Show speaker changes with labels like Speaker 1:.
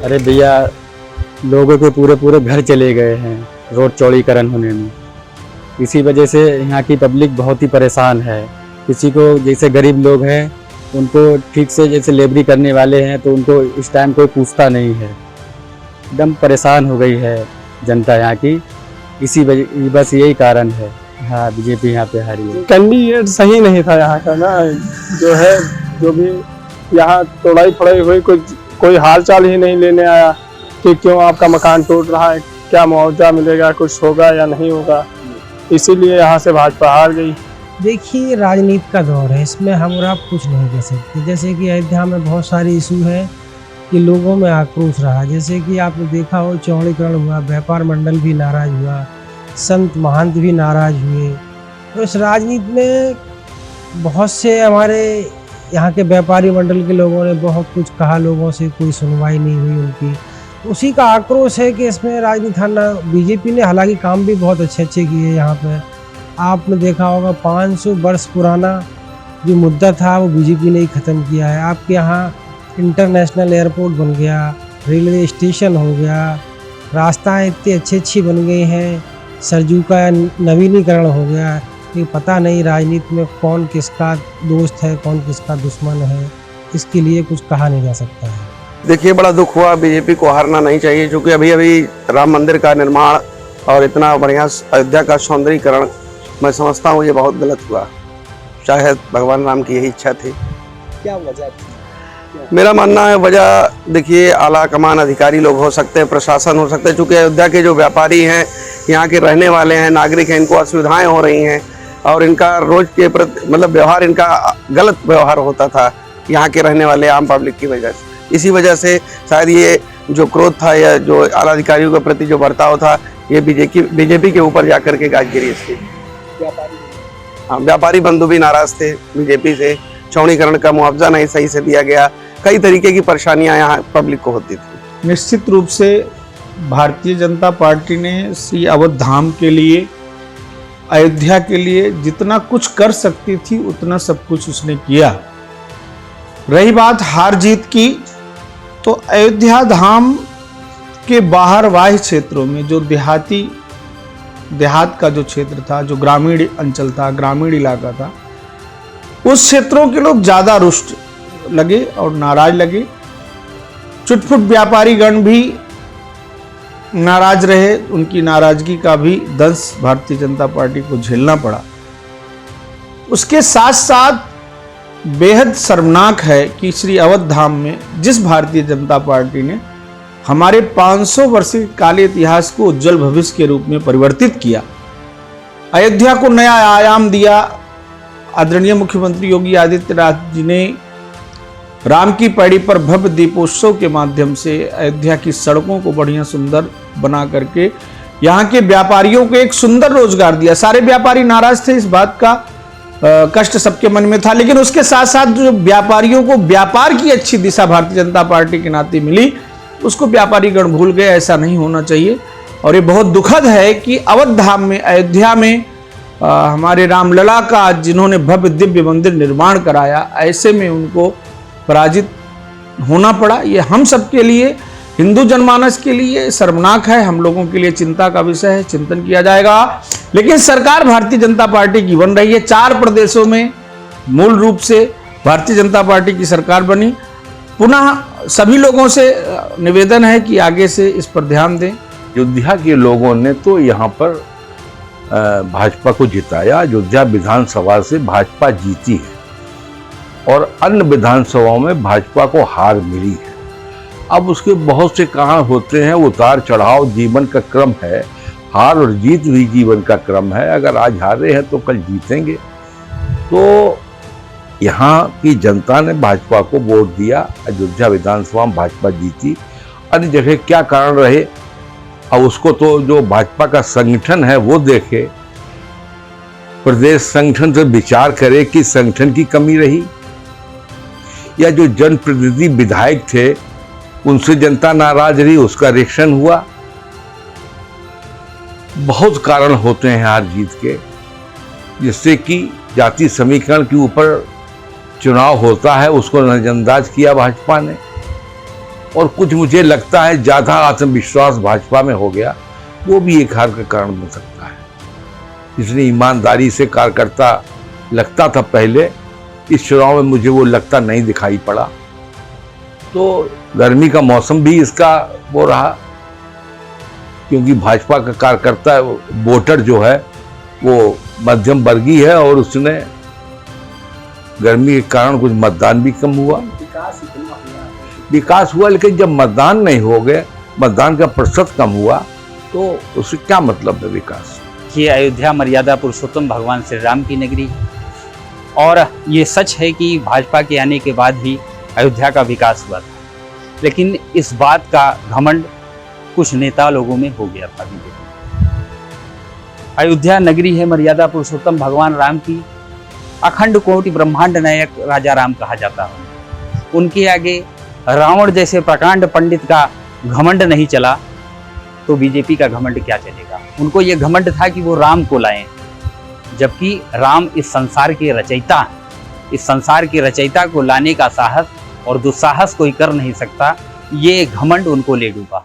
Speaker 1: अरे भैया, लोगों के पूरे पूरे घर चले गए हैं रोड चौड़ीकरण होने में। इसी वजह से यहाँ की पब्लिक बहुत ही परेशान है। किसी को जैसे गरीब लोग हैं उनको ठीक से जैसे लेबरी करने वाले हैं तो उनको इस टाइम कोई पूछता नहीं है। एकदम परेशान हो गई है जनता यहाँ की। इसी वजह बस यही कारण है। हाँ, बीजेपी यहाँ पे हारी है।
Speaker 2: कैंडिडेट सही नहीं था यहाँ का ना, जो भी यहाँ तोड़ाई फोड़ाई हुई, कोई हाल चाल ही नहीं लेने आया कि क्यों आपका मकान टूट रहा है, क्या मुआवजा मिलेगा, कुछ होगा या नहीं होगा। इसीलिए यहाँ से भाजपा हार गई।
Speaker 3: देखिए, राजनीति का दौर है, इसमें हम और आप कुछ नहीं कह सकते। जैसे कि अयोध्या में बहुत सारे इशू है कि लोगों में आक्रोश रहा। जैसे कि आपने देखा हो, चौड़ीकरण हुआ, व्यापार मंडल भी नाराज हुआ, संत महंत भी नाराज हुए। तो इस राजनीति में बहुत से हमारे यहाँ के व्यापारी मंडल के लोगों ने बहुत कुछ कहा, लोगों से कोई सुनवाई नहीं हुई उनकी। उसी का आक्रोश है कि इसमें राजनीति हारना। बीजेपी ने हालांकि काम भी बहुत अच्छे किए यहाँ पे। आपने देखा होगा 500 वर्ष पुराना जो मुद्दा था वो बीजेपी ने ही ख़त्म किया है। आपके यहाँ इंटरनेशनल एयरपोर्ट बन गया, रेलवे स्टेशन हो गया, रास्ताएं इतनी अच्छी बन गई हैं, सरजू का नवीनीकरण हो गया। ये पता नहीं राजनीति में कौन किसका दोस्त है, कौन किसका दुश्मन है, इसके लिए कुछ कहा नहीं जा सकता है।
Speaker 4: देखिए, बड़ा दुख हुआ। बीजेपी को हारना नहीं चाहिए, क्योंकि अभी राम मंदिर का निर्माण और इतना बढ़िया अयोध्या का सौंदर्यीकरण, मैं समझता हूँ ये बहुत गलत हुआ। शायद भगवान राम की यही इच्छा थी।
Speaker 5: क्या वजह थी?
Speaker 4: मेरा मानना है वजह, देखिए, आला कमान अधिकारी लोग हो सकते हैं, प्रशासन हो सकते हैं। चूँकि अयोध्या के जो व्यापारी हैं, यहाँ के रहने वाले हैं, नागरिक हैं, इनको असुविधाएं हो रही हैं और इनका रोज के प्रति मतलब व्यवहार, इनका गलत व्यवहार होता था यहाँ के रहने वाले आम पब्लिक की वजह से। इसी वजह से शायद ये जो क्रोध था या जो आला अधिकारियों के प्रति जो बर्ताव था, ये बीजेपी के ऊपर जाकर के गाज गिरी इसकी। हाँ, व्यापारी बंधु भी नाराज थे बीजेपी से। चौड़ीकरण का मुआवजा नहीं सही से दिया गया, कई तरीके की परेशानियां यहाँ पब्लिक को होती थी।
Speaker 6: निश्चित रूप से भारतीय जनता पार्टी ने श्री अवध धाम के लिए, अयोध्या के लिए जितना कुछ कर सकती थी उतना सब कुछ उसने किया। रही बात हार जीत की, तो अयोध्या धाम के बाहर बाह्य क्षेत्रों में जो देहात का जो क्षेत्र था, जो ग्रामीण अंचल था, ग्रामीण इलाका था, उस क्षेत्रों के लोग ज़्यादा रुष्ट लगे और नाराज लगे। चुटपुट व्यापारी गण भी नाराज रहे। उनकी नाराजगी का भी दंश भारतीय जनता पार्टी को झेलना पड़ा। उसके साथ साथ बेहद शर्मनाक है कि श्री अवध धाम में जिस भारतीय जनता पार्टी ने हमारे 500 वर्षीय काले इतिहास को उज्जवल भविष्य के रूप में परिवर्तित किया, अयोध्या को नया आयाम दिया। आदरणीय मुख्यमंत्री योगी आदित्यनाथ जी ने राम की पैड़ी पर भव्य दीपोत्सव के माध्यम से अयोध्या की सड़कों को बढ़िया सुंदर बना करके यहाँ के व्यापारियों को एक सुंदर रोजगार दिया। सारे व्यापारी नाराज थे, इस बात का कष्ट सबके मन में था, लेकिन उसके साथ साथ जो व्यापारियों को व्यापार की अच्छी दिशा भारतीय जनता पार्टी के नाते मिली, उसको व्यापारी गण भूल गए। ऐसा नहीं होना चाहिए और ये बहुत दुखद है कि अवध धाम में, अयोध्या में हमारे रामलला का जिन्होंने भव्य दिव्य मंदिर निर्माण कराया, ऐसे में उनको पराजित होना पड़ा। ये हम सब के लिए, हिंदू जनमानस के लिए शर्मनाक है, हम लोगों के लिए चिंता का विषय है। चिंतन किया जाएगा। लेकिन सरकार भारतीय जनता पार्टी की बन रही है। 4 प्रदेशों में मूल रूप से भारतीय जनता पार्टी की सरकार बनी। पुनः सभी लोगों से निवेदन है कि आगे से इस पर ध्यान दें।
Speaker 7: अयोध्या के लोगों ने तो यहाँ पर भाजपा को जिताया। अयोध्या विधानसभा से भाजपा जीती है और अन्य विधानसभाओं में भाजपा को हार मिली है। अब उसके बहुत से कारण होते हैं, उतार चढ़ाव जीवन का क्रम है, हार और जीत भी जीवन का क्रम है। अगर आज हारे हैं तो कल जीतेंगे। तो यहाँ की जनता ने भाजपा को वोट दिया, अयोध्या विधानसभा में भाजपा जीती। अन्य जगह क्या कारण रहे, अब उसको तो जो भाजपा का संगठन है वो देखे, प्रदेश संगठन से विचार करे कि संगठन की कमी रही या जो जनप्रतिनिधि विधायक थे उनसे जनता नाराज रही, उसका रिएक्शन हुआ। बहुत कारण होते हैं हार जीत के, जिससे कि जाति समीकरण के ऊपर चुनाव होता है, उसको नजरअंदाज किया भाजपा ने और कुछ मुझे लगता है ज़्यादा आत्मविश्वास भाजपा में हो गया, वो भी एक हार का कारण बन सकता है। जितनी ईमानदारी से कार्यकर्ता लगता था पहले, इस चुनाव में मुझे वो लगता नहीं दिखाई पड़ा। तो गर्मी का मौसम भी इसका वो रहा, क्योंकि भाजपा का कार्यकर्ता वोटर जो है वो मध्यम वर्गीय है और उसने गर्मी के कारण कुछ मतदान भी कम हुआ। विकास हुआ, लेकिन जब मतदान नहीं हो गए, मतदान का प्रतिशत कम हुआ, तो उससे क्या मतलब है विकास।
Speaker 5: ये अयोध्या मर्यादा पुरुषोत्तम भगवान श्री राम की नगरी है और ये सच है कि भाजपा के आने के बाद ही अयोध्या का विकास हुआ था, लेकिन इस बात का घमंड कुछ नेता लोगों में हो गया था। अयोध्या नगरी है मर्यादा पुरुषोत्तम भगवान राम की, अखंड कोटि ब्रह्मांड नायक राजा राम कहा जाता है। उनके आगे रावण जैसे प्रकांड पंडित का घमंड नहीं चला तो बीजेपी का घमंड क्या चलेगा। उनको ये घमंड था कि वो राम को लाएं, जबकि राम इस संसार के रचयिता हैं। इस संसार के रचयिता को लाने का साहस और दुस्साहस कोई कर नहीं सकता, ये घमंड उनको ले डूबा।